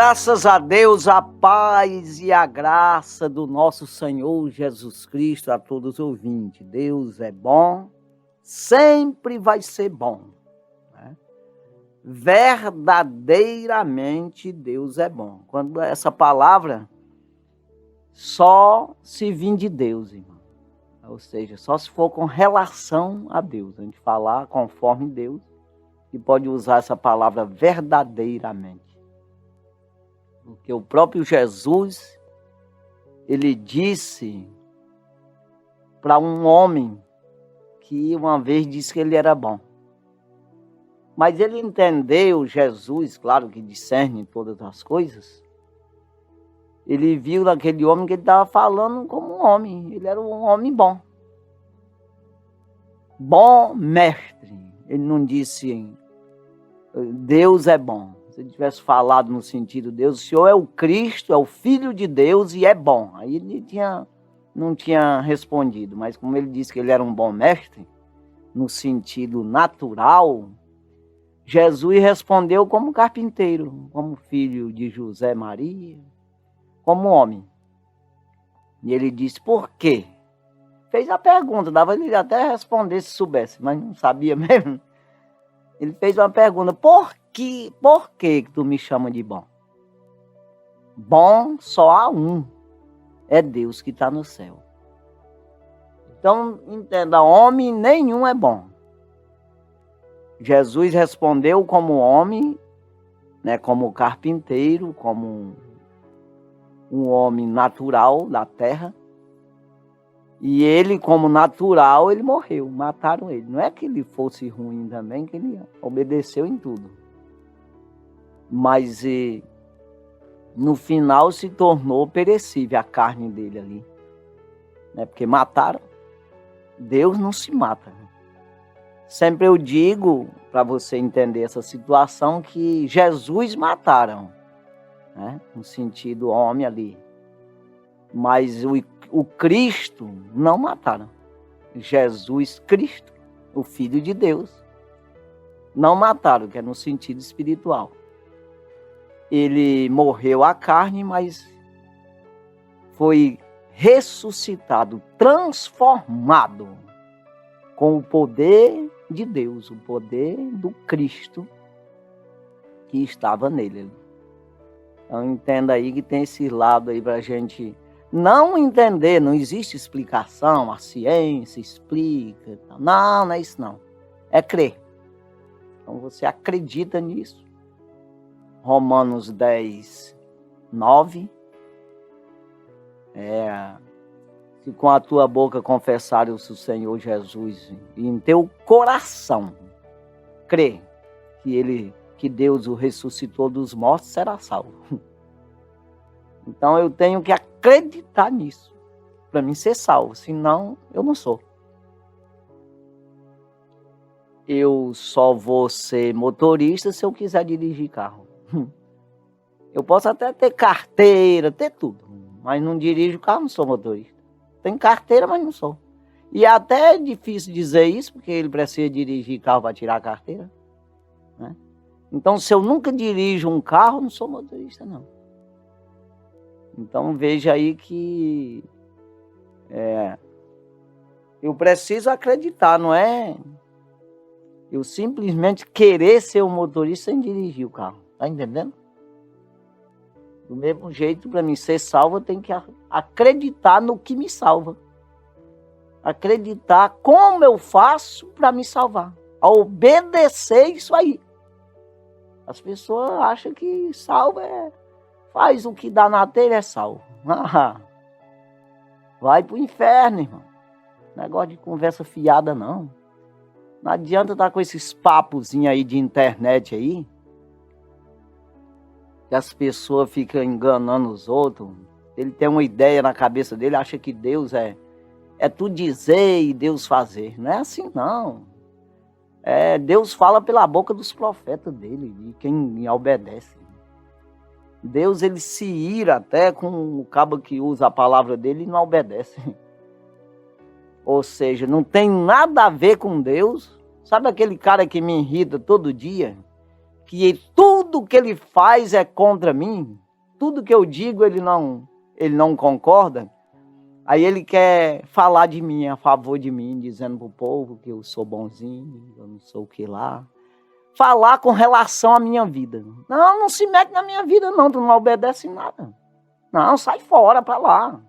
Graças a Deus, a paz e a graça do nosso Senhor Jesus Cristo a todos os ouvintes. Deus é bom, sempre vai ser bom, né? Verdadeiramente Deus é bom. Quando essa palavra só se vem de Deus, irmão. Ou seja, só se for com relação a Deus. A gente falar conforme Deus e pode usar essa palavra verdadeiramente. Porque o próprio Jesus, ele disse para um homem que uma vez disse que ele era bom. Mas ele entendeu, Jesus, claro que discerne todas as coisas, ele viu naquele homem que ele estava falando como um homem, ele era um homem bom. Bom mestre. Ele não disse, Deus é bom. Se ele tivesse falado no sentido Deus, o Senhor é o Cristo, é o Filho de Deus e é bom. Aí ele não tinha respondido, mas como ele disse que ele era um bom mestre, no sentido natural, Jesus respondeu como carpinteiro, como filho de José Maria, como homem. E ele disse, por quê? Fez a pergunta, dava ele até responder se soubesse, mas não sabia mesmo. Ele fez uma pergunta, por que tu me chama de bom? Bom só há um, é Deus que está no céu. Então, entenda, homem nenhum é bom. Jesus respondeu como homem, né, como carpinteiro, como um homem natural da terra. E ele, como natural, ele morreu, mataram ele. Não é que ele fosse ruim também, que ele obedeceu em tudo. Mas no final se tornou perecível a carne dele ali. Né? Porque mataram. Deus não se mata. Sempre eu digo, para você entender essa situação, que Jesus mataram. Né? No sentido homem ali. Mas o Cristo não mataram. Jesus Cristo, o Filho de Deus, não mataram, que é no sentido espiritual. Ele morreu a carne, mas foi ressuscitado, transformado com o poder de Deus, o poder do Cristo que estava nele. Então entenda aí que tem esse lado aí para a gente não entender, não existe explicação, a ciência explica. Não, não é isso não. É crer. Então você acredita nisso. Romanos 10, 9. Se com a tua boca confessares o Senhor Jesus e em teu coração crer que Deus o ressuscitou dos mortos, será salvo. Então eu tenho que acreditar nisso para mim ser salvo, senão eu não sou. Eu só vou ser motorista se eu quiser dirigir carro. Eu posso até ter carteira, ter tudo, mas não dirijo carro, não sou motorista. Tenho carteira, mas não sou. E até é difícil dizer isso, porque ele precisa dirigir carro para tirar a carteira. Né? Então, se eu nunca dirijo um carro, não sou motorista, não. Então, veja aí que eu preciso acreditar, não é eu simplesmente querer ser um motorista sem dirigir o carro. Tá entendendo? Do mesmo jeito, para mim ser salvo, eu tenho que acreditar no que me salva. Acreditar como eu faço para me salvar. A obedecer isso aí. As pessoas acham que salvo faz o que dá na telha, é salvo. Vai pro inferno, irmão. Negócio de conversa fiada, não. Não adianta estar com esses papozinhos aí de internet aí, que as pessoas ficam enganando os outros. Ele tem uma ideia na cabeça dele, acha que Deus é tu dizer e Deus fazer. Não é assim, não. Deus fala pela boca dos profetas dele, de quem obedece. Deus, ele se ira até com o cabo que usa a palavra dele e não obedece. Ou seja, não tem nada a ver com Deus. Sabe aquele cara que me irrita todo dia? que tudo que ele faz é contra mim, tudo que eu digo ele não concorda, aí ele quer falar de mim, a favor de mim, dizendo pro povo que eu sou bonzinho, eu não sou o que lá. Falar com relação à minha vida. Não se mete na minha vida não, tu não obedece nada. Não, sai fora para lá.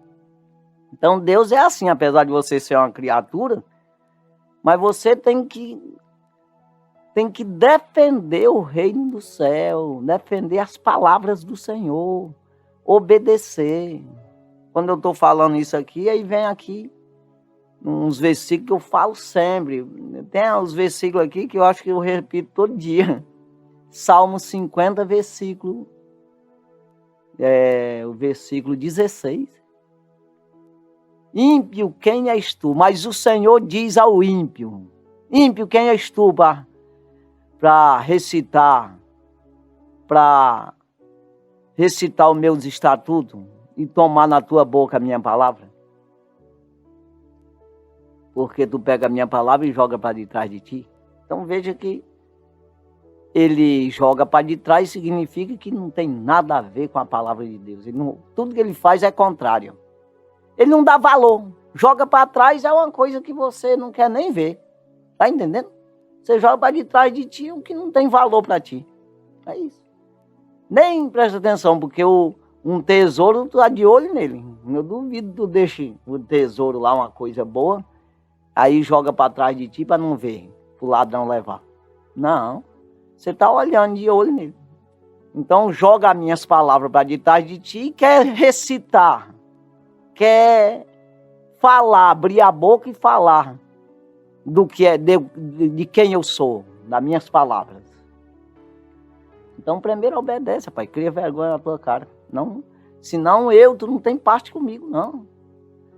Então Deus é assim, apesar de você ser uma criatura, mas você tem que defender o reino do céu, defender as palavras do Senhor, obedecer. Quando eu estou falando isso aqui, aí vem aqui uns versículos que eu falo sempre. Tem uns versículos aqui que eu acho que eu repito todo dia. Salmo 50, versículo, o versículo 16. Ímpio, quem és tu? Mas o Senhor diz ao ímpio: ímpio, quem és tu para recitar os meus estatutos e tomar na tua boca a minha palavra? Porque tu pega a minha palavra e joga para detrás de ti. Então veja que ele joga para detrás significa que não tem nada a ver com a palavra de Deus. Tudo que ele faz é contrário. Ele não dá valor. Joga para trás é uma coisa que você não quer nem ver. Tá entendendo? Você joga para detrás de ti o que não tem valor para ti. É isso. Nem presta atenção, porque um tesouro, tu tá de olho nele. Eu duvido que tu deixe o tesouro lá, uma coisa boa, aí joga para trás de ti para não ver, pro ladrão levar. Não. Você está olhando de olho nele. Então joga as minhas palavras para detrás de ti e quer recitar. Quer falar, abrir a boca e falar do que é, de quem eu sou, das minhas palavras. Então primeiro obedece, pai. Cria vergonha na tua cara. Não, senão tu não tem parte comigo, não.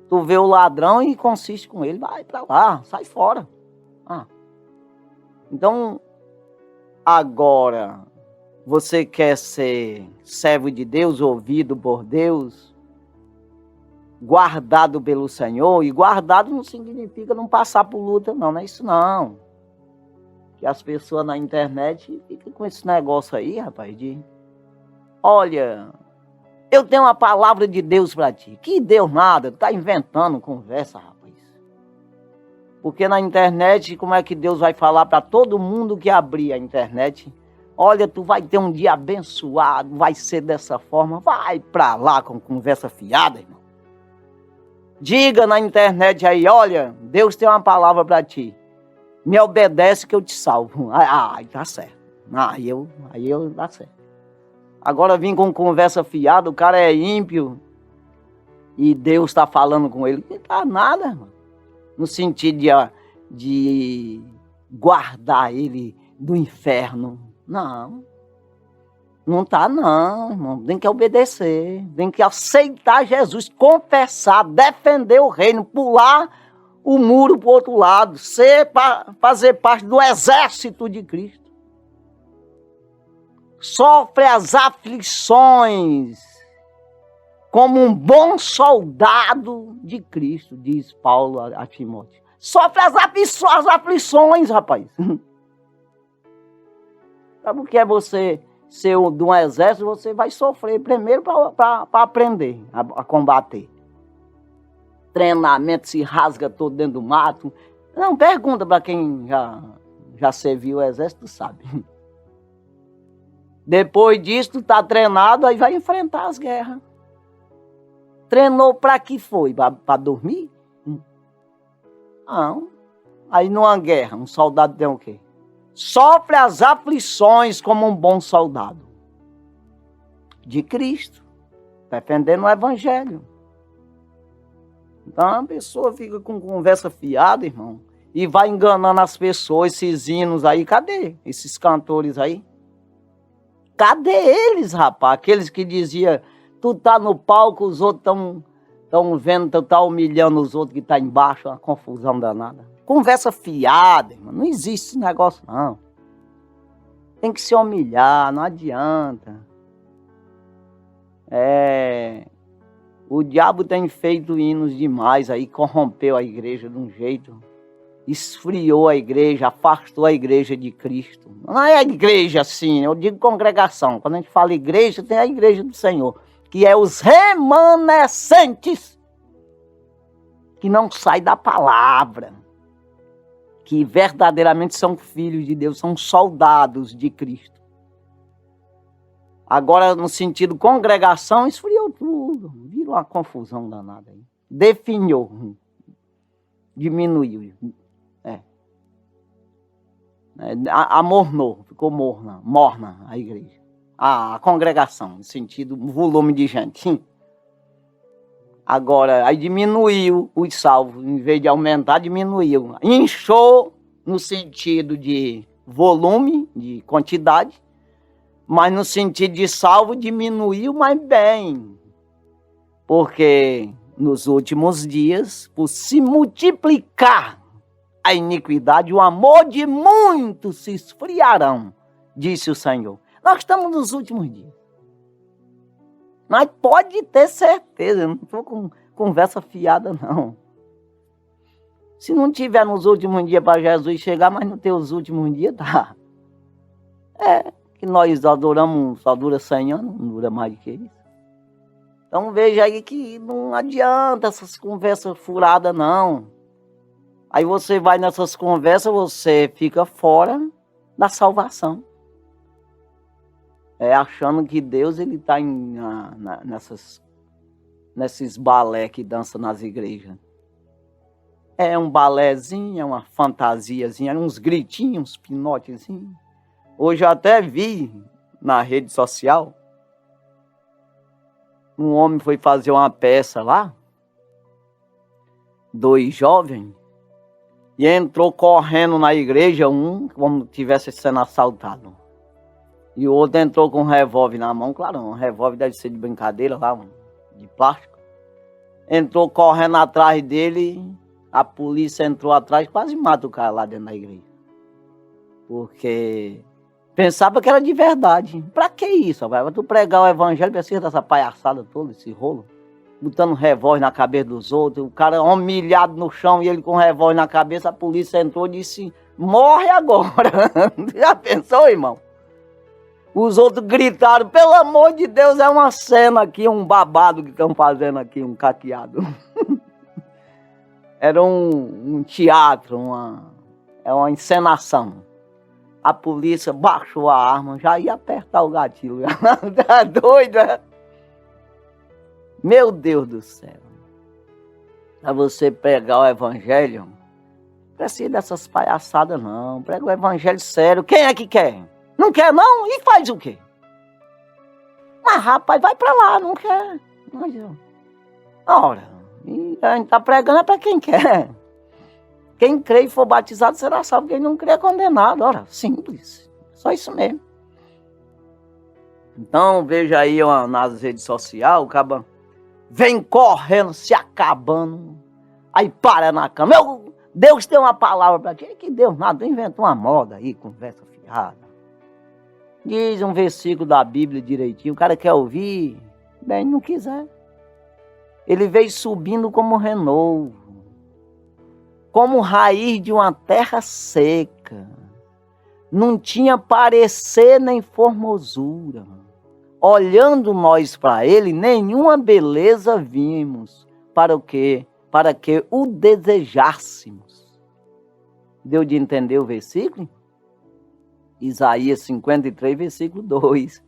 Tu vê o ladrão e consiste com ele. Vai para lá, sai fora. Então, agora, você quer ser servo de Deus, ouvido por Deus, guardado pelo Senhor, e guardado não significa não passar por luta, não é isso não. Que as pessoas na internet ficam com esse negócio aí, rapaz, olha, eu tenho uma palavra de Deus para ti. Que Deus nada, tu tá inventando conversa, rapaz. Porque na internet, como é que Deus vai falar para todo mundo que abrir a internet? Olha, tu vai ter um dia abençoado, vai ser dessa forma. Vai para lá com conversa fiada, irmão. Diga na internet aí, olha, Deus tem uma palavra para ti. Me obedece que eu te salvo. Tá certo. Aí eu dá certo. Agora vim com conversa fiada, o cara é ímpio e Deus está falando com ele. Não tá nada, irmão. No sentido de guardar ele do inferno. Não tá não, irmão. Tem que obedecer, tem que aceitar Jesus, confessar, defender o reino, pular o muro para o outro lado, fazer parte do exército de Cristo. Sofre as aflições como um bom soldado de Cristo, diz Paulo a Timóteo. Sofre as aflições, rapaz. Sabe o que é você ser de um exército? Você vai sofrer primeiro para aprender a combater. Treinamento, se rasga todo dentro do mato. Não, pergunta para quem já serviu o exército, sabe. Depois disso, tu tá treinado, aí vai enfrentar as guerras. Treinou para que foi? Para dormir? Não. Aí numa guerra, um soldado tem o quê? Sofre as aflições como um bom soldado de Cristo, defendendo o evangelho. Então a pessoa fica com conversa fiada, irmão, e vai enganando as pessoas, esses hinos aí. Cadê esses cantores aí? Cadê eles, rapaz? Aqueles que diziam, tu tá no palco, os outros estão vendo, tu tá humilhando os outros que tá embaixo, uma confusão danada. Conversa fiada, irmão. Não existe esse negócio, não. Tem que se humilhar, não adianta. O diabo tem feito hinos demais aí, corrompeu a igreja de um jeito. esfriou a igreja, afastou a igreja de Cristo. Não é a igreja assim, eu digo congregação. Quando a gente fala igreja, tem a igreja do Senhor, que é os remanescentes, que não saem da palavra, que verdadeiramente são filhos de Deus, são soldados de Cristo. Agora, no sentido congregação, esfriou tudo, virou uma confusão danada aí. Definhou, diminuiu. Amornou, ficou morna a igreja. A congregação, no sentido, volume de gente. Sim. Agora, aí diminuiu os salvos, em vez de aumentar, diminuiu. Inchou no sentido de volume, de quantidade, mas no sentido de salvo diminuiu, mas bem. Porque nos últimos dias, por se multiplicar a iniquidade, o amor de muitos se esfriarão, disse o Senhor. Nós estamos nos últimos dias. Mas pode ter certeza, eu não estou com conversa fiada, não. Se não tiver nos últimos dias para Jesus chegar, mas não ter os últimos dias, tá. Que nós adoramos, só dura 100 anos, não dura mais do que isso. Então veja aí que não adianta essas conversas furadas, não. Aí você vai nessas conversas, você fica fora da salvação. Achando que Deus ele está nesses balé que dança nas igrejas. É um balézinho, é uma fantasiazinha, é uns gritinhos, uns pinotezinhos. Hoje eu até vi na rede social, um homem foi fazer uma peça lá, 2 jovens, e entrou correndo na igreja, um como tivesse sendo assaltado. E o outro entrou com um revólver na mão, claro, um revólver deve ser de brincadeira lá, de plástico. Entrou correndo atrás dele, a polícia entrou atrás, quase mata o cara lá dentro da igreja. Porque pensava que era de verdade. Pra que isso, vai? Pra tu pregar o evangelho, precisa dessa palhaçada toda, esse rolo. Botando revólver na cabeça dos outros, o cara humilhado no chão e ele com revólver na cabeça, a polícia entrou e disse, morre agora. Já pensou, irmão? Os outros gritaram, pelo amor de Deus, é uma cena aqui, um babado que estão fazendo aqui, um caqueado. Era um teatro, uma encenação. A polícia baixou a arma, já ia apertar o gatilho. Tá doido, é? Meu Deus do céu. Para você pregar o evangelho, não precisa dessas palhaçadas não. Prega o evangelho sério. Quem é que quer? Não quer não? E faz o quê? Mas rapaz, vai para lá, não quer. Ora, a gente tá pregando é para quem quer. Quem crê e for batizado será salvo, quem não crê é condenado. Ora, simples. Só isso mesmo. Então, veja aí nas redes sociais, o cara vem correndo, se acabando. Aí para na cama. Deus tem uma palavra para ti. Que Deus nada, inventou uma moda aí, conversa fiada. Diz um versículo da Bíblia direitinho. O cara quer ouvir, bem, não quiser. Ele veio subindo como renovo, como raiz de uma terra seca. Não tinha parecer nem formosura. Olhando nós para ele, nenhuma beleza vimos. Para o quê? Para que o desejássemos. Deu de entender o versículo? Isaías 53, versículo 2.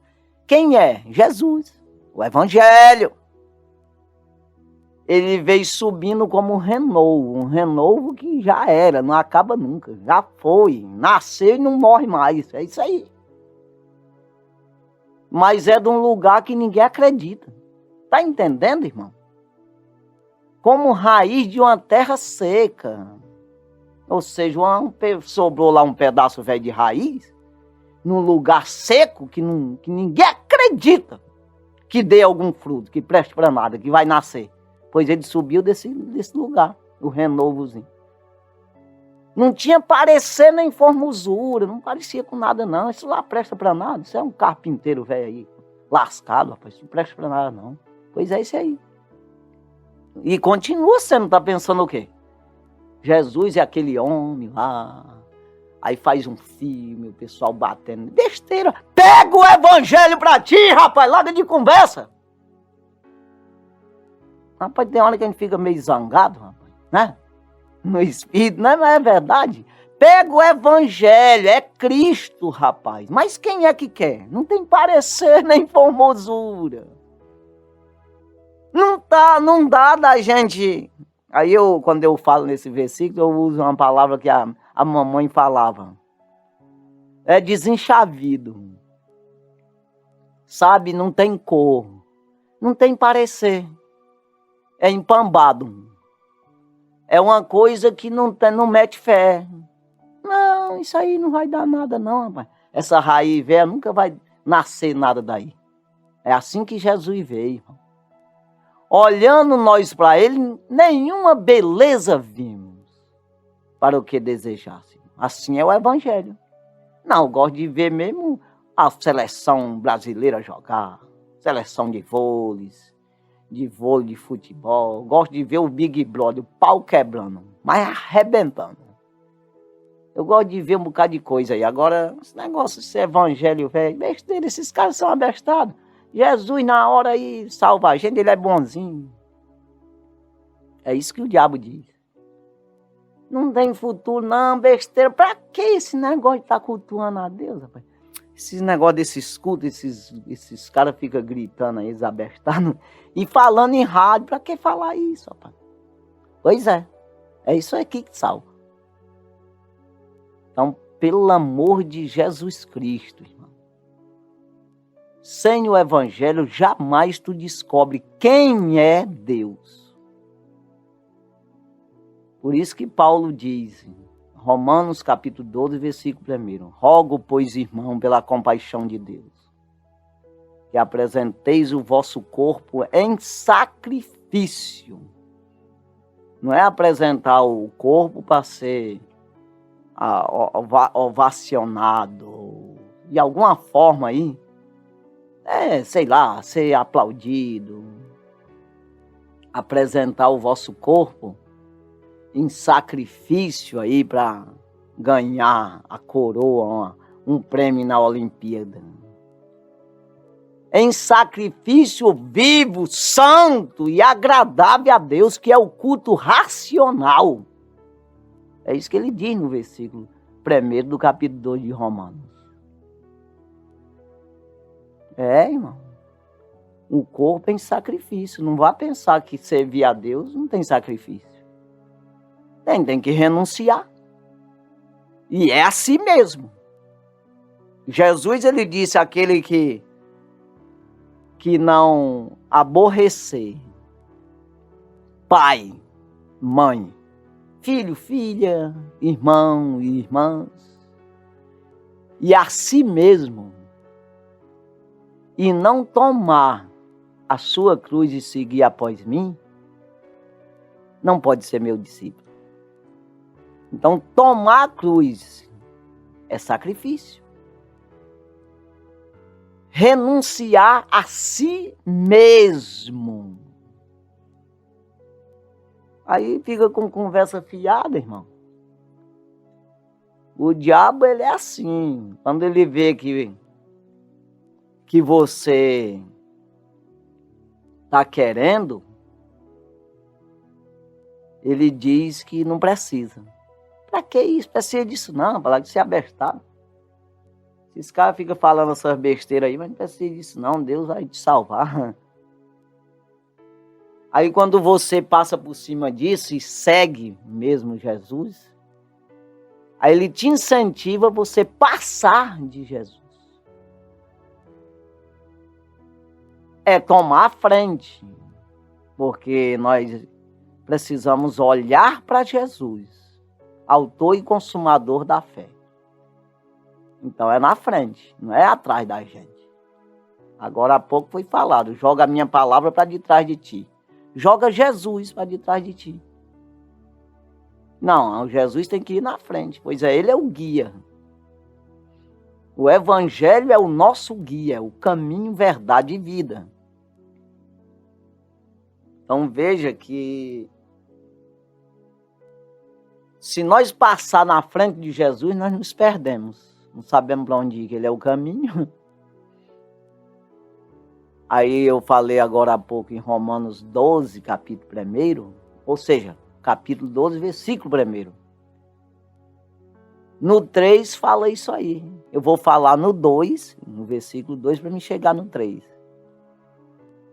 Quem é? Jesus, o Evangelho. Ele veio subindo como um renovo que já era, não acaba nunca, já foi, nasceu e não morre mais, é isso aí. Mas é de um lugar que ninguém acredita. Tá entendendo, irmão? Como raiz de uma terra seca. Ou seja, sobrou lá um pedaço velho de raiz, num lugar seco que ninguém acredita que dê algum fruto, que preste para nada, que vai nascer. Pois ele subiu desse lugar, o renovozinho. Não tinha parecer nem formosura, não parecia com nada não. Isso lá presta para nada, isso é um carpinteiro velho aí, lascado, rapaz, isso não presta para nada não. Pois é isso aí. E continua sendo, tá pensando o quê? Jesus é aquele homem lá. Aí faz um filme, o pessoal batendo. Besteira. Pega o evangelho pra ti, rapaz. Larga de conversa. Rapaz, tem hora que a gente fica meio zangado, rapaz, né? No espírito, né? Mas é verdade. Pega o evangelho, é Cristo, rapaz. Mas quem é que quer? Não tem parecer nem formosura. Não dá da gente. Aí quando eu falo nesse versículo, eu uso uma palavra que a mamãe falava. É desenchavido. Sabe, não tem cor. Não tem parecer. É empambado. É uma coisa que não mete fé. Não, isso aí não vai dar nada não, rapaz. Essa raiz velha nunca vai nascer nada daí. É assim que Jesus veio. Olhando nós para ele, nenhuma beleza vimos para o que desejasse. Assim é o evangelho. Não, eu gosto de ver mesmo a seleção brasileira jogar. Seleção de vôlei, de futebol. Gosto de ver o Big Brother, o pau quebrando, mas arrebentando. Eu gosto de ver um bocado de coisa aí. Agora, esse negócio de ser evangelho, velho, besteira, esses caras são abestados. Jesus, na hora aí, salva a gente, ele é bonzinho. É isso que o diabo diz. Não tem futuro, não, besteira. Pra que esse negócio de estar cultuando a Deus, rapaz? Esses negócios desses cultos, esses caras ficam gritando aí, abestados, e falando em rádio. Pra que falar isso, rapaz? Pois é. É isso aqui que salva. Então, pelo amor de Jesus Cristo, irmão. Sem o evangelho, jamais tu descobre quem é Deus. Por isso que Paulo diz, Romanos capítulo 12, versículo 1. Rogo, pois, irmão, pela compaixão de Deus, que apresenteis o vosso corpo em sacrifício. Não é apresentar o corpo para ser ovacionado, de alguma forma aí, sei lá, ser aplaudido, apresentar o vosso corpo em sacrifício aí para ganhar a coroa, um prêmio na Olimpíada. Em sacrifício vivo, santo e agradável a Deus, que é o culto racional. É isso que ele diz no versículo 1 do capítulo 2 de Romanos. Irmão. O corpo é em sacrifício. Não vá pensar que servir a Deus não tem sacrifício. Tem que renunciar. E é assim mesmo. Jesus, ele disse aquele que não aborrecer pai, mãe, filho, filha, irmão e irmãs, e a si mesmo, e não tomar a sua cruz e seguir após mim, não pode ser meu discípulo. Então, tomar a cruz é sacrifício. Renunciar a si mesmo. Aí fica com conversa fiada, irmão. O diabo, ele é assim. Quando ele vê que você está querendo, ele diz que não precisa. Pra que isso? Precisa disso não, falar de ser abestado. Esses caras ficam falando essas besteiras aí, mas não precisa disso não, Deus vai te salvar. Aí quando você passa por cima disso e segue mesmo Jesus, aí ele te incentiva a você passar de Jesus. É tomar a frente, porque nós precisamos olhar para Jesus, autor e consumador da fé. Então é na frente, não é atrás da gente. Agora há pouco foi falado, joga a minha palavra para de trás de ti. Joga Jesus para de trás de ti. Não, Jesus tem que ir na frente, pois ele é o guia. O evangelho é o nosso guia, o caminho, verdade e vida. Então veja que Se nós passar na frente de Jesus, nós nos perdemos. Não sabemos para onde ir, que ele é o caminho. Aí eu falei agora há pouco em Romanos 12, capítulo 1, ou seja, capítulo 12, versículo 1. No 3 fala isso aí. Eu vou falar no 2, no versículo 2, para me chegar no 3.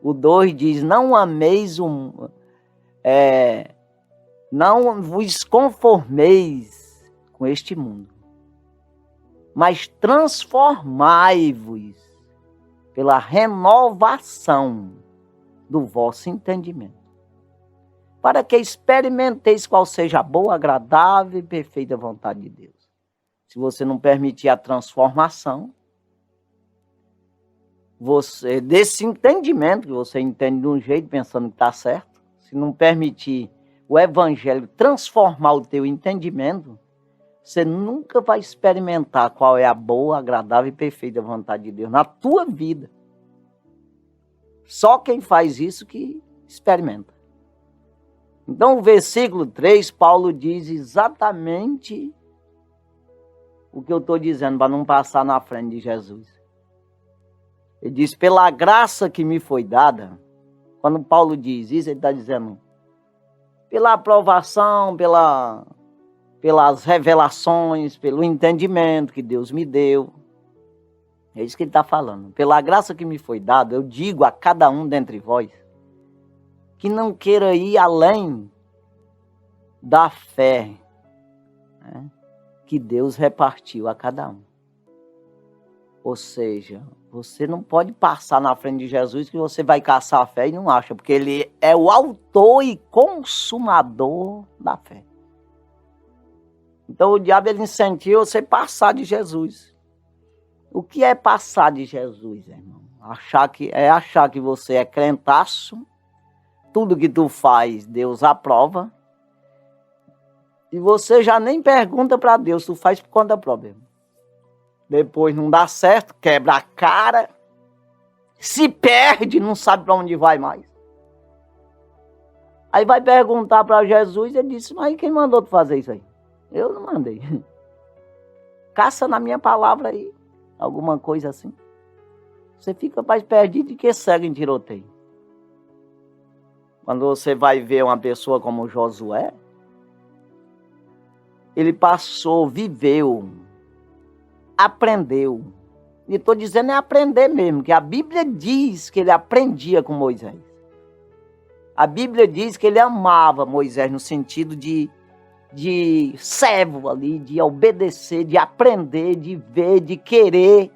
O 2 diz, não ameis não vos conformeis com este mundo, mas transformai-vos pela renovação do vosso entendimento, para que experimenteis qual seja a boa, agradável e perfeita vontade de Deus. Se você não permitir a transformação, desse entendimento, que você entende de um jeito, pensando que está certo, se não permitir o evangelho transformar o teu entendimento, você nunca vai experimentar qual é a boa, agradável e perfeita vontade de Deus na tua vida. Só quem faz isso que experimenta. Então, o versículo 3, Paulo diz exatamente o que eu estou dizendo, para não passar na frente de Jesus. Ele diz, pela graça que me foi dada. Quando Paulo diz isso, ele está dizendo, pela aprovação, pelas revelações, pelo entendimento que Deus me deu. É isso que ele está falando. Pela graça que me foi dada, eu digo a cada um dentre vós, que não queira ir além da fé, né, que Deus repartiu a cada um. Ou seja, você não pode passar na frente de Jesus que você vai caçar a fé e não acha, porque ele é o autor e consumador da fé. Então o diabo ele incentiva você passar de Jesus. O que é passar de Jesus, irmão? Achar que você é crentaço, tudo que tu faz Deus aprova, e você já nem pergunta para Deus, tu faz por conta própria. Depois não dá certo, quebra a cara, se perde, não sabe para onde vai mais. Aí vai perguntar para Jesus, ele disse, mas quem mandou tu fazer isso aí? Eu não mandei. Caça na minha palavra aí, alguma coisa assim. Você fica mais perdido do que cego em tiroteio. Quando você vai ver uma pessoa como Josué, ele passou, viveu, aprendeu. E estou dizendo é aprender mesmo, que a Bíblia diz que ele aprendia com Moisés. A Bíblia diz que ele amava Moisés no sentido de servo ali, de obedecer, de aprender, de ver, de querer.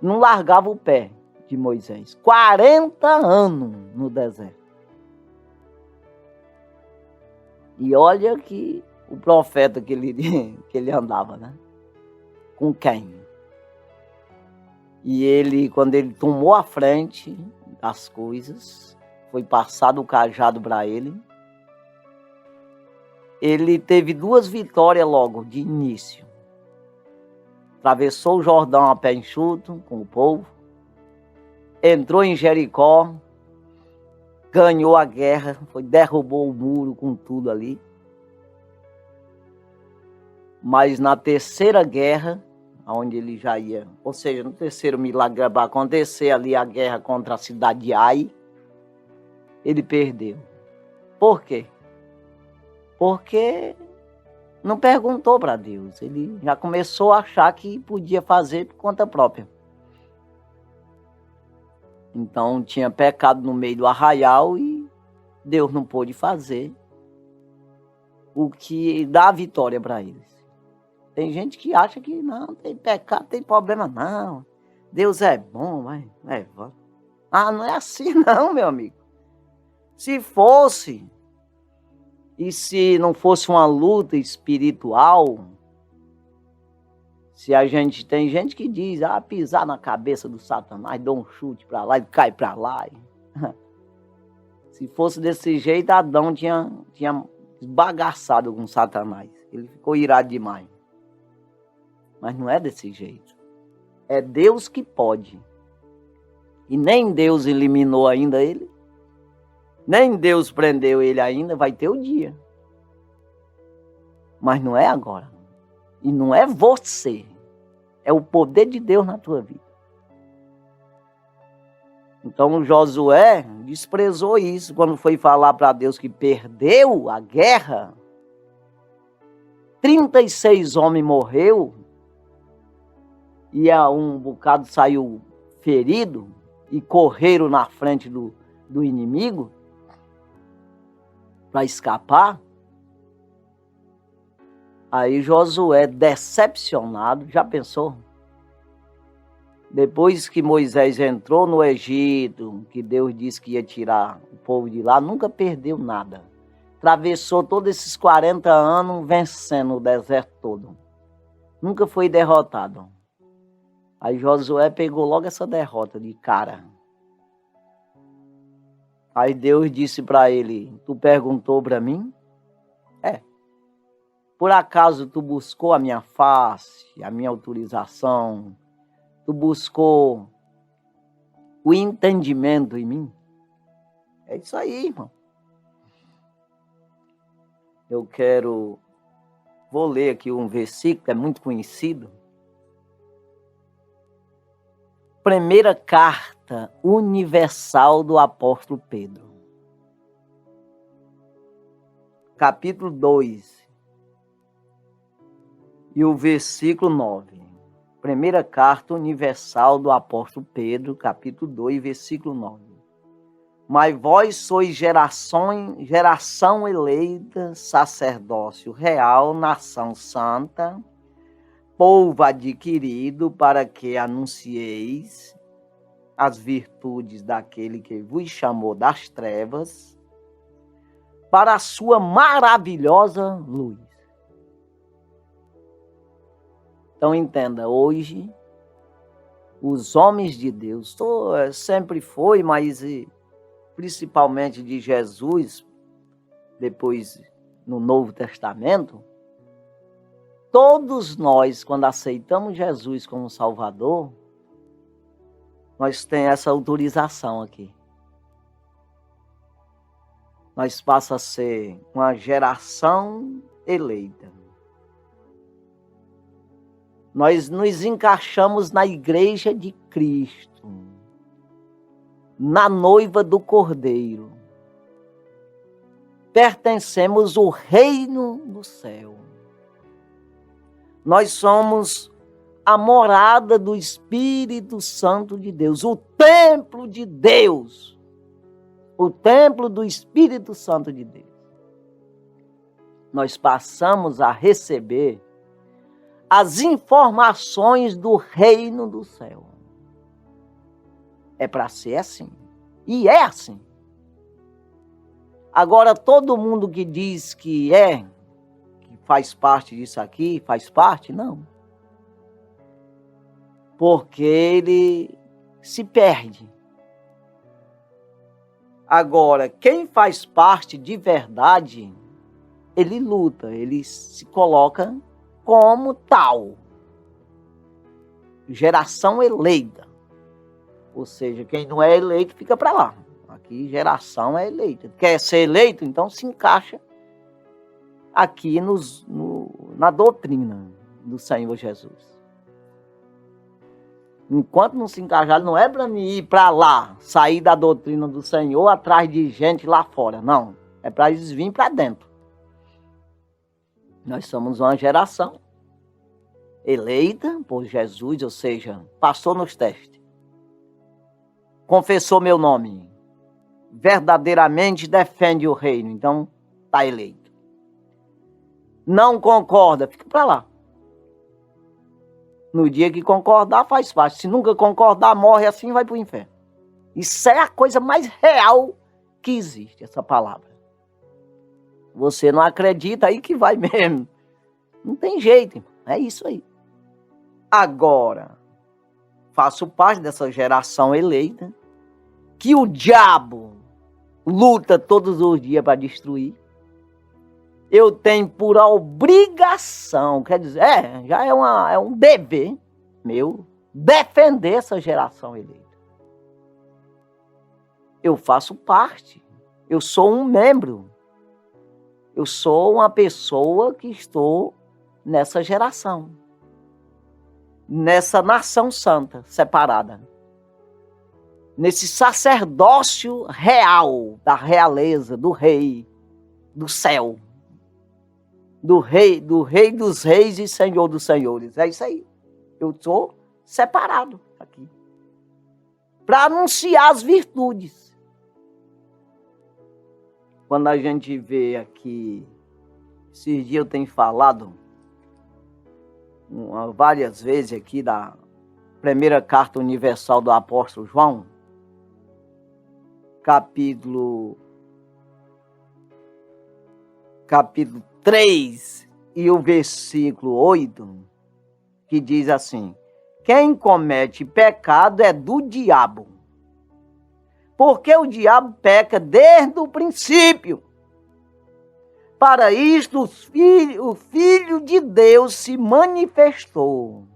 Não largava o pé de Moisés. 40 anos no deserto. E olha que o profeta que ele andava, né? Com quem? E ele, quando ele tomou a frente das coisas, foi passado o cajado para ele, ele teve 2 vitórias logo, de início. Atravessou o Jordão a pé enxuto, com o povo, entrou em Jericó, ganhou a guerra, derrubou o muro com tudo ali. Mas na terceira guerra, onde ele já ia, ou seja, no terceiro milagre vai acontecer ali a guerra contra a cidade de Ai, ele perdeu. Por quê? Porque não perguntou para Deus, ele já começou a achar que podia fazer por conta própria. Então tinha pecado no meio do arraial e Deus não pôde fazer o que dá a vitória para eles. Tem gente que acha que não, tem pecado, tem problema não. Deus é bom, vai. Não é assim não, meu amigo. Se fosse, e se não fosse uma luta espiritual, tem gente que diz, pisar na cabeça do Satanás, dá um chute para lá, ele cai para lá. Se fosse desse jeito, Adão tinha esbagaçado com Satanás. Ele ficou irado demais. Mas não é desse jeito. É Deus que pode. E nem Deus eliminou ainda ele. Nem Deus prendeu ele ainda. Vai ter o dia. Mas não é agora. E não é você. É o poder de Deus na tua vida. Então Josué desprezou isso quando foi falar para Deus que perdeu a guerra. 36 homens morreu. E um bocado saiu ferido e correram na frente do inimigo para escapar. Aí Josué, decepcionado, já pensou? Depois que Moisés entrou no Egito, que Deus disse que ia tirar o povo de lá, nunca perdeu nada. Atravessou todos esses 40 anos vencendo o deserto todo. Nunca foi derrotado. Aí Josué pegou logo essa derrota de cara. Aí Deus disse para ele, tu perguntou para mim? Por acaso tu buscou a minha face, a minha autorização? Tu buscou o entendimento em mim? É isso aí, irmão. Vou ler aqui um versículo, é muito conhecido. Primeira carta universal do apóstolo Pedro. Capítulo 2. E o versículo 9. Primeira carta universal do apóstolo Pedro, capítulo 2, versículo 9. Mas vós sois geração eleita, sacerdócio real, nação santa, povo adquirido, para que anuncieis as virtudes daquele que vos chamou das trevas para a sua maravilhosa luz. Então entenda, hoje os homens de Deus, sempre foi, mas principalmente de Jesus, depois no Novo Testamento, todos nós, quando aceitamos Jesus como Salvador, nós temos essa autorização aqui. Nós passamos a ser uma geração eleita. Nós nos encaixamos na igreja de Cristo, na noiva do Cordeiro. Pertencemos ao reino do céu. Nós somos a morada do Espírito Santo de Deus, o templo de Deus, o templo do Espírito Santo de Deus. Nós passamos a receber as informações do reino do céu. É para ser assim. E é assim. Agora, todo mundo que diz que faz parte disso aqui, faz parte, não. Porque ele se perde. Agora, quem faz parte de verdade, ele luta, ele se coloca como tal. Geração eleita. Ou seja, quem não é eleito fica para lá. Aqui geração é eleita. Quer ser eleito? Então se encaixa aqui na doutrina do Senhor Jesus. Enquanto não se encaixar, não é para mim ir para lá, sair da doutrina do Senhor atrás de gente lá fora. Não. É para eles virem para dentro. Nós somos uma geração eleita por Jesus, ou seja, passou nos testes. Confessou meu nome. Verdadeiramente defende o reino. Então, está eleito. Não concorda, fica para lá. No dia que concordar, faz parte. Se nunca concordar, morre assim, vai para o inferno. Isso é a coisa mais real que existe, essa palavra. Você não acredita, aí que vai mesmo. Não tem jeito, irmão. É isso aí. Agora, faço parte dessa geração eleita que o diabo luta todos os dias para destruir. Eu tenho por obrigação, quer dizer, já é um dever meu defender essa geração eleita. Eu faço parte, eu sou um membro. Eu sou uma pessoa que estou nessa geração, nessa nação santa, separada, nesse sacerdócio real da realeza, do rei, do céu, do rei dos reis e senhor dos senhores. É isso aí. Eu sou separado aqui para anunciar as virtudes. Quando a gente vê aqui, esses dias eu tenho falado várias vezes aqui da primeira carta universal do apóstolo João, capítulo 3 e o versículo 8, que diz assim: quem comete pecado é do diabo, porque o diabo peca desde o princípio. Para isto o Filho de Deus se manifestou,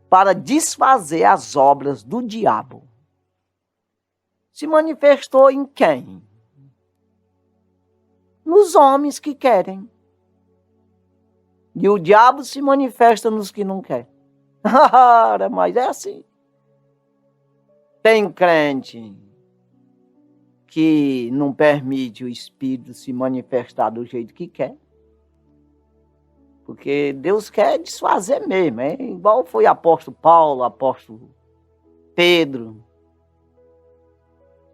para desfazer as obras do diabo. Se manifestou em quem? Nos homens que querem. E o diabo se manifesta nos que não querem. Mas é assim. Tem crente que não permite o Espírito se manifestar do jeito que quer. Porque Deus quer desfazer mesmo. É igual foi apóstolo Paulo, apóstolo Pedro.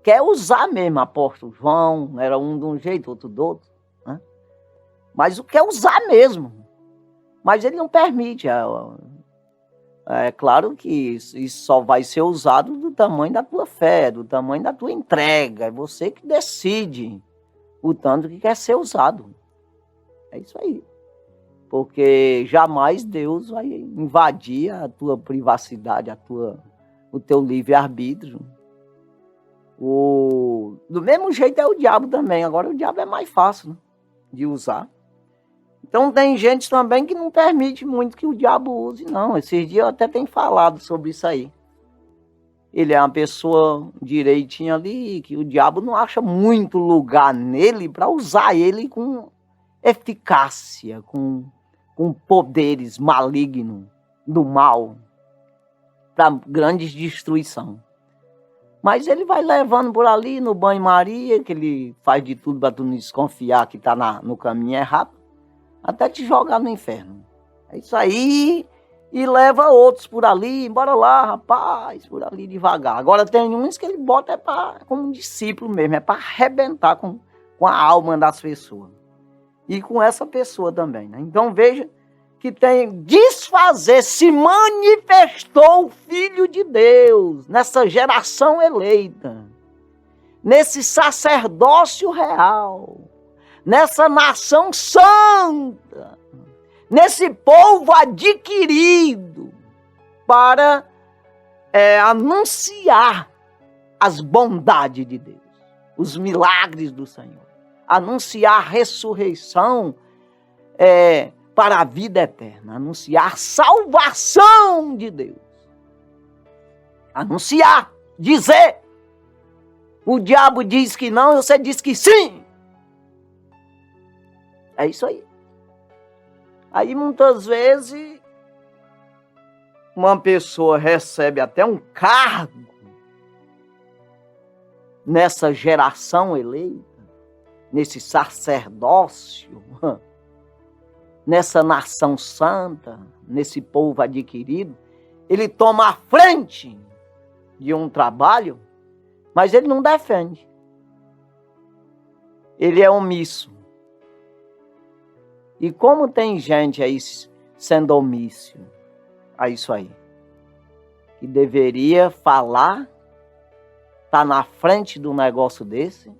Quer usar mesmo, apóstolo João, era um de um jeito, outro do outro. Né? Mas o quer usar mesmo. Mas ele não permite. É claro que isso só vai ser usado do tamanho da tua fé, do tamanho da tua entrega. É você que decide o tanto que quer ser usado. É isso aí. Porque jamais Deus vai invadir a tua privacidade, o teu livre-arbítrio. Do mesmo jeito é o diabo também. Agora o diabo é mais fácil, né, de usar. Então tem gente também que não permite muito que o diabo use, não. Esses dias eu até tenho falado sobre isso aí. Ele é uma pessoa direitinha ali, que o diabo não acha muito lugar nele para usar ele com eficácia, com poderes malignos do mal, para grandes destruição. Mas ele vai levando por ali no banho-maria, que ele faz de tudo para tu não desconfiar que está no caminho errado, até te jogar no inferno. É isso aí. E leva outros por ali, bora lá, rapaz, por ali devagar. Agora tem uns que ele bota como um discípulo mesmo, é para arrebentar com a alma das pessoas. E com essa pessoa também, né? Então veja que tem desfazer, se manifestou o Filho de Deus nessa geração eleita, nesse sacerdócio real, nessa nação santa, nesse povo adquirido, para anunciar as bondades de Deus, os milagres do Senhor, anunciar a ressurreição para a vida eterna, anunciar a salvação de Deus, anunciar, dizer. O diabo diz que não, você diz que sim. É isso aí. Aí muitas vezes uma pessoa recebe até um cargo nessa geração eleita, nesse sacerdócio, nessa nação santa, nesse povo adquirido. Ele toma a frente de um trabalho, mas ele não defende. Ele é omisso. E como tem gente aí sendo omisso a isso aí, que deveria falar, tá na frente do negócio desse,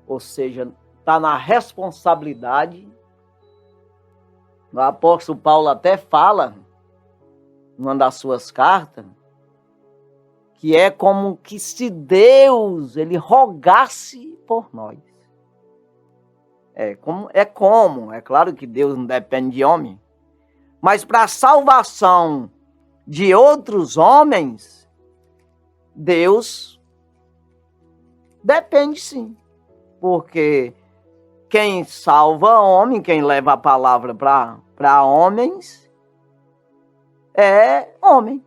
ou seja, tá na responsabilidade. O apóstolo Paulo até fala, numa das suas cartas, que é como que se Deus ele rogasse por nós. É claro que Deus não depende de homem, mas para a salvação de outros homens, Deus depende sim, porque quem salva homem, quem leva a palavra para homens, é homem.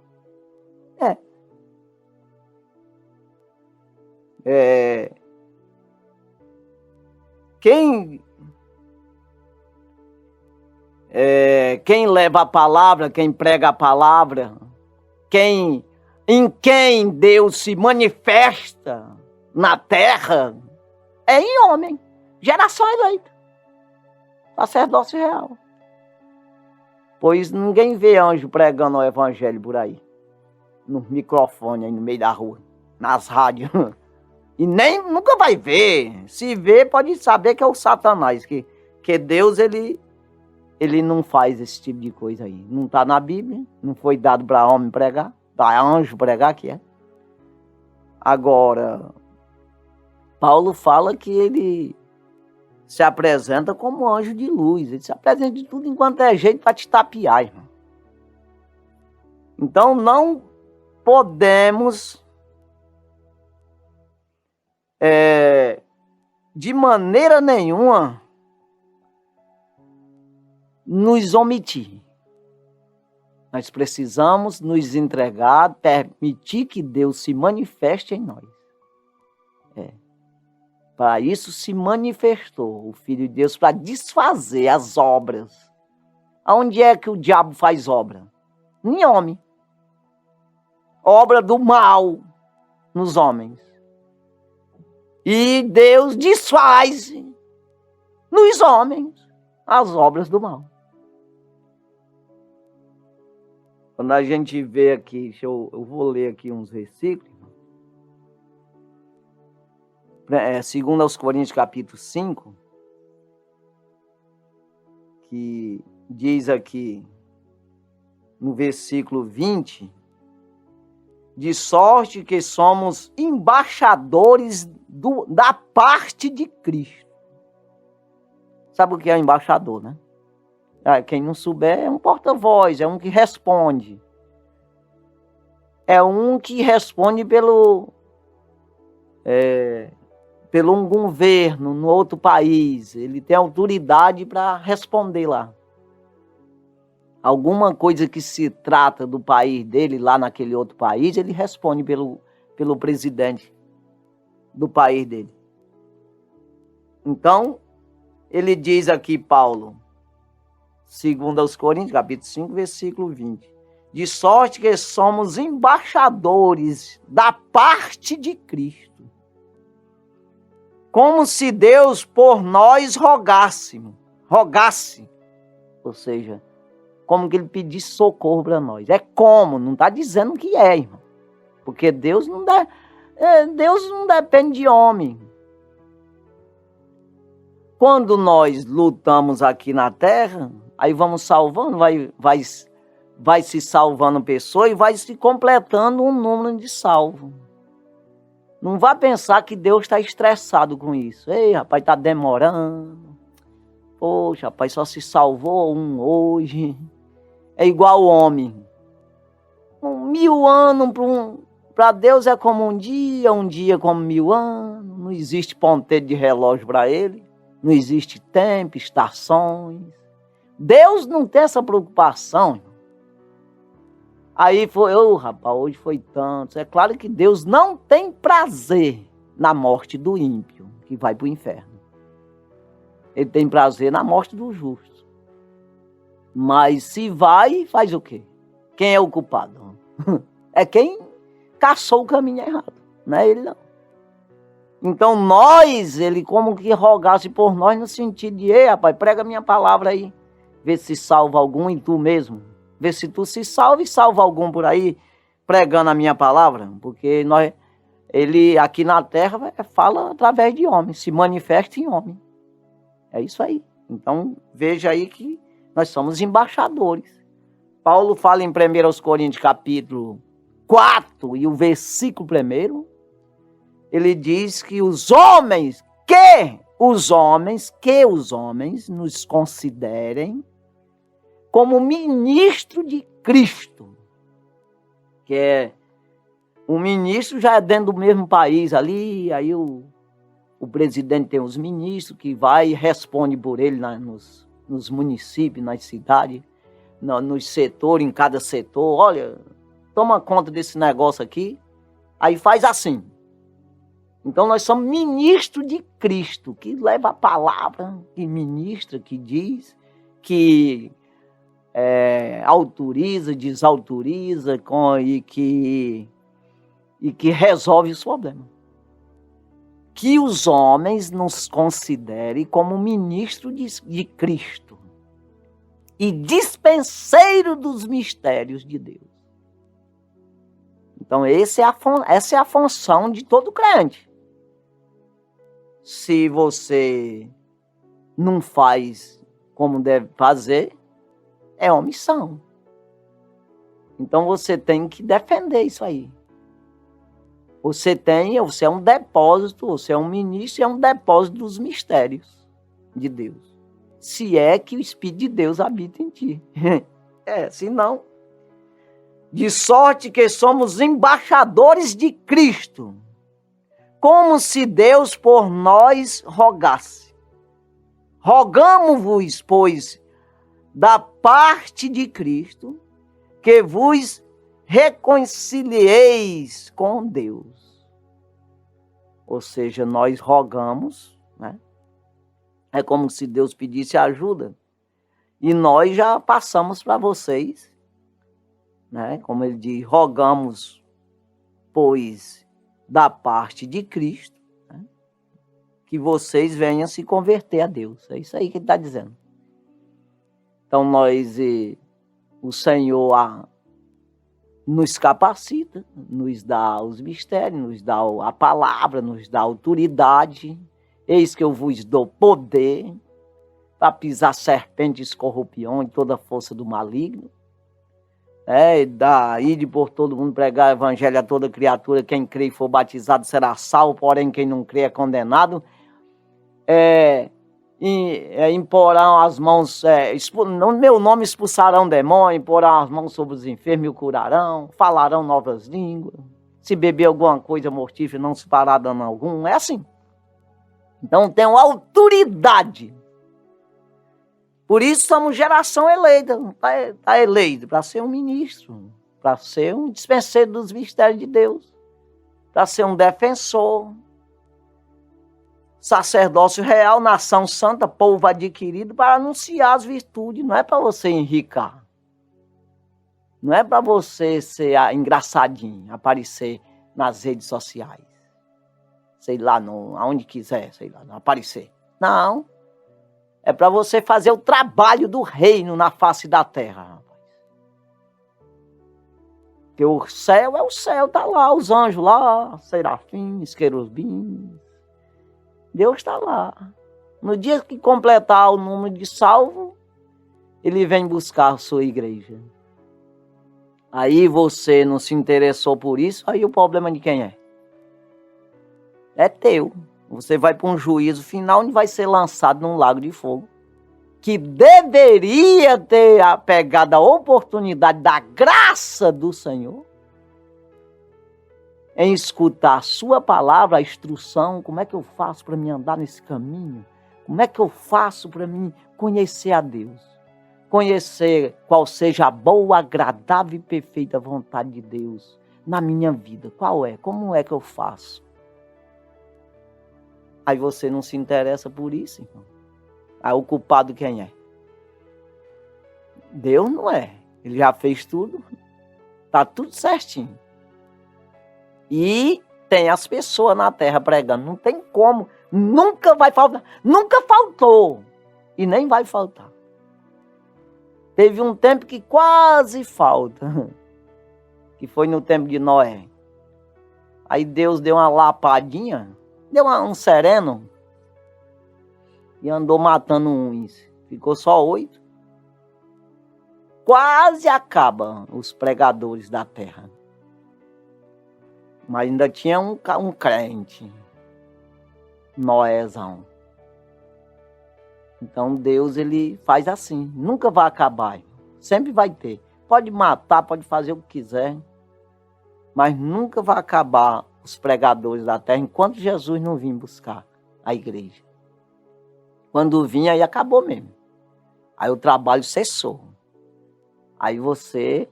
Quem leva a palavra, quem prega a palavra, em quem Deus se manifesta na terra, é em homem, geração eleita, sacerdócio real. Pois ninguém vê anjo pregando o evangelho por aí, no microfone, aí no meio da rua, nas rádios. E nem nunca vai ver. Se vê, pode saber que é o Satanás, que Deus, ele não faz esse tipo de coisa aí. Não está na Bíblia, não foi dado para homem pregar, para anjo pregar, que é. Agora, Paulo fala que ele se apresenta como anjo de luz. Ele se apresenta de tudo enquanto é jeito para te tapear, irmão. Então, não podemos, de maneira nenhuma, nos omitir. Nós precisamos nos entregar, permitir que Deus se manifeste em nós. Para isso se manifestou o Filho de Deus, para desfazer as obras. Aonde é que o diabo faz obra? Em homem. Obra do mal nos homens. E Deus desfaz nos homens as obras do mal. Quando a gente vê aqui, eu vou ler aqui uns versículos. 2 aos Coríntios, capítulo 5, que diz aqui, no versículo 20, de sorte que somos embaixadores da parte de Cristo. Sabe o que é embaixador, né? Quem não souber, é um porta-voz, é um que responde. É um que responde pelo um governo no outro país. Ele tem autoridade para responder lá. Alguma coisa que se trata do país dele, lá naquele outro país, ele responde pelo presidente do país dele. Então, ele diz aqui, Paulo, 2 aos Coríntios, capítulo 5, versículo 20. De sorte que somos embaixadores da parte de Cristo. Como se Deus por nós rogasse. Ou seja, como que ele pedisse socorro para nós. É como, não está dizendo que é, irmão. Porque Deus não depende de homem. Quando nós lutamos aqui na terra, aí vamos salvando, vai se salvando pessoa e vai se completando um número de salvo. Não vá pensar que Deus está estressado com isso. Ei, rapaz, está demorando. Poxa, rapaz, só se salvou um hoje. É igual o homem. 1000 anos para Deus é como um dia como 1000 anos. Não existe ponteiro de relógio para ele. Não existe tempo, estações. Deus não tem essa preocupação. Aí rapaz, hoje foi tanto. É claro que Deus não tem prazer na morte do ímpio, que vai para o inferno. Ele tem prazer na morte do justo. Mas se vai, faz o quê? Quem é o culpado? É quem caçou o caminho errado, não é ele não. Então ele como que rogasse por nós no sentido de, ei, rapaz, prega minha palavra aí, vê se salva algum em tu mesmo. Vê se tu se salva e salva algum por aí, pregando a minha palavra. Porque ele aqui na terra fala através de homem, se manifesta em homem. É isso aí. Então veja aí que nós somos embaixadores. Paulo fala em 1 Coríntios capítulo 4 e o versículo 1, ele diz que os homens nos considerem como ministro de Cristo, que o ministro já é dentro do mesmo país ali, aí o O presidente tem os ministros que vai e responde por ele nos municípios, nas cidades, nos setores, em cada setor. Olha, toma conta desse negócio aqui, aí faz assim. Então nós somos ministros de Cristo, que leva a palavra, que ministra, que diz, que autoriza, desautoriza e que resolve os problemas. Que os homens nos considerem como ministro de Cristo e dispenseiro dos mistérios de Deus. Então essa é a função de todo crente. Se você não faz como deve fazer, é omissão. Então você tem que defender isso aí. Você é um depósito, você é um ministro e é um depósito dos mistérios de Deus. Se é que o Espírito de Deus habita em ti. Se não. De sorte que somos embaixadores de Cristo, como se Deus por nós rogasse. Rogamo-vos, pois, da parte de Cristo, que vos reconcilieis com Deus. Ou seja, nós rogamos, né? É como se Deus pedisse ajuda. E nós já passamos para vocês, né? Como ele diz, rogamos, pois, da parte de Cristo, né? Que vocês venham se converter a Deus. É isso aí que ele está dizendo. Então o Senhor nos capacita, nos dá os mistérios, nos dá a palavra, nos dá a autoridade. Eis que eu vos dou poder para pisar serpentes, escorpiões, toda a força do maligno. Ir por todo mundo, pregar o evangelho a toda criatura. Quem crê e for batizado será salvo, porém quem não crê é condenado. Imporão as mãos, no meu nome expulsarão demônio, imporão as mãos sobre os enfermos e o curarão, falarão novas línguas, se beber alguma coisa mortífera não se fará dano algum, é assim. Então tem uma autoridade. Por isso somos geração eleita, está eleito para ser um ministro, para ser um dispenseiro dos mistérios de Deus, para ser um defensor, sacerdócio real, nação santa, povo adquirido, para anunciar as virtudes. Não é para você enricar. Não é para você ser engraçadinho, aparecer nas redes sociais. Sei lá, aonde quiser, sei lá, aparecer. Não. É para você fazer o trabalho do reino na face da terra, rapaz. Porque o céu é o céu, tá lá, os anjos lá, serafins, querubins. Deus está lá. No dia que completar o número de salvo, ele vem buscar a sua igreja. Aí você não se interessou por isso, aí o problema de quem é? É teu. Você vai para um juízo final onde vai ser lançado num lago de fogo. Que deveria ter pegado a oportunidade da graça do Senhor em escutar a sua palavra, a instrução. Como é que eu faço para me andar nesse caminho? Como é que eu faço para me conhecer a Deus? Conhecer qual seja a boa, agradável e perfeita vontade de Deus na minha vida. Qual é? Como é que eu faço? Aí você não se interessa por isso, irmão. Aí o culpado quem é? Deus não é. Ele já fez tudo. Está tudo certinho. E tem as pessoas na terra pregando. Não tem como. Nunca vai faltar. Nunca faltou. E nem vai faltar. Teve um tempo que quase falta. Que foi no tempo de Noé. Aí Deus deu uma lapadinha. Deu um sereno. E andou matando uns. Ficou só 8. Quase acaba os pregadores da terra. Mas ainda tinha um crente. Noézão. Então Deus, ele faz assim. Nunca vai acabar. Sempre vai ter. Pode matar, pode fazer o que quiser. Mas nunca vai acabar os pregadores da terra enquanto Jesus não vir buscar. a igreja. Quando vinha, aí acabou mesmo. Aí o trabalho cessou. Aí você...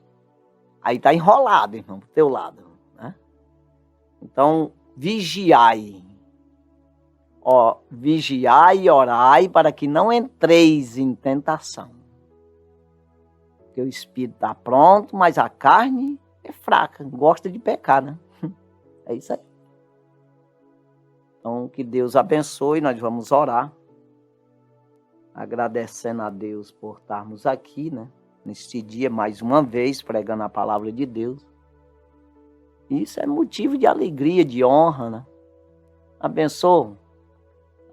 Aí tá enrolado, irmão, pro teu lado, né? Então, vigiai. Ó, vigiai e orai para que não entreis em tentação. Porque o espírito está pronto, mas a carne é fraca, gosta de pecar, né? É isso aí. Então, que Deus abençoe, nós vamos orar. Agradecendo a Deus por estarmos aqui, né? Neste dia, mais uma vez, pregando a palavra de Deus. Isso é motivo de alegria, de honra, né? A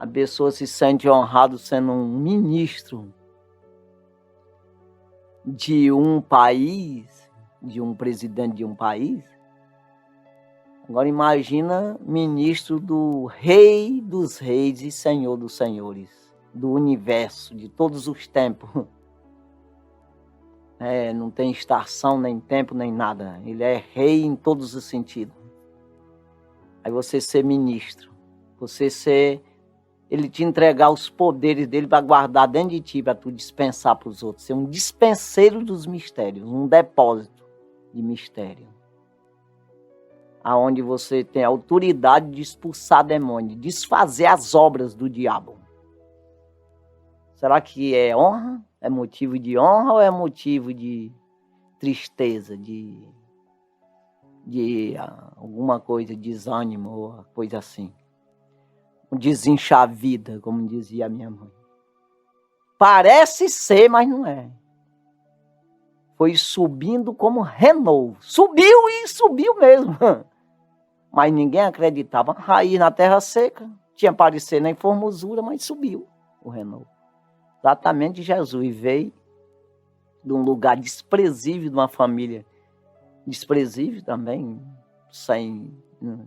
pessoa se sente honrado sendo um ministro de um país, de um presidente de um país. Agora imagina ministro do Rei dos Reis e Senhor dos Senhores, do universo, de todos os tempos. Não tem estação, nem tempo, nem nada. Ele é rei em todos os sentidos. Aí você ser ministro, ele te entregar os poderes dele para guardar dentro de ti, para tu dispensar para os outros. Ser um dispenseiro dos mistérios, um depósito de mistério. Aonde você tem a autoridade de expulsar demônio, de desfazer as obras do diabo. Será que é honra? É motivo de honra ou é motivo de tristeza, de alguma coisa, desânimo ou coisa assim? Desinchar a vida, como dizia a minha mãe. Parece ser, mas não é. Foi subindo como renovo. Subiu e subiu mesmo. Mas ninguém acreditava. Raiz na terra seca. Tinha aparecido na formosura, mas subiu o renovo. Exatamente Jesus veio de um lugar desprezível, de uma família desprezível também,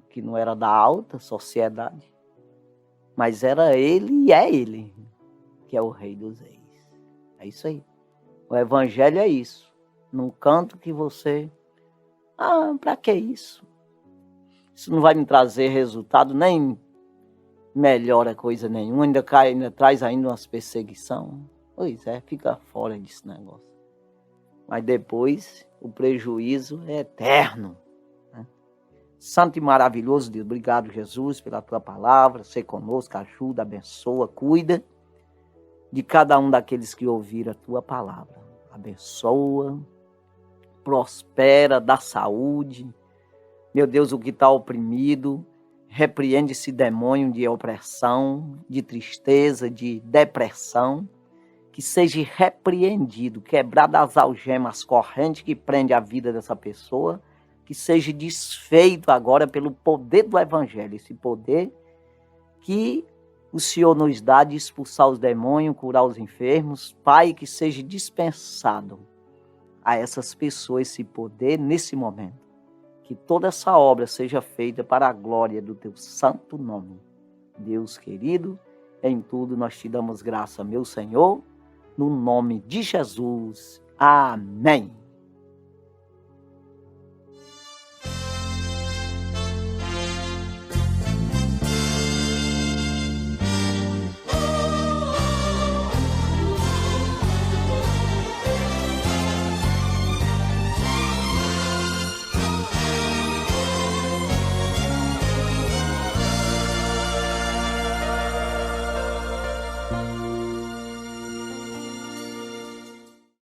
que não era da alta sociedade. Mas era ele e é ele, que é o Rei dos Reis. É isso aí. O evangelho é isso. Num canto que você... pra que isso? Isso não vai me trazer resultado, nem melhora coisa nenhuma. Ainda traz ainda umas perseguição. Pois é, fica fora desse negócio. Mas depois, o prejuízo é eterno. Santo e maravilhoso Deus, obrigado, Jesus, pela tua palavra. Ser conosco, ajuda, abençoa, cuida de cada um daqueles que ouviram a tua palavra. Abençoa, prospera, dá saúde. Meu Deus, o que está oprimido, repreende esse demônio de opressão, de tristeza, de depressão, que seja repreendido, quebrado as algemas, as correntes que prende a vida dessa pessoa, que seja desfeito agora pelo poder do Evangelho, esse poder que o Senhor nos dá de expulsar os demônios, curar os enfermos. Pai, que seja dispensado a essas pessoas esse poder nesse momento. Que toda essa obra seja feita para a glória do teu santo nome. Deus querido, em tudo nós te damos graça, meu Senhor, no nome de Jesus. Amém.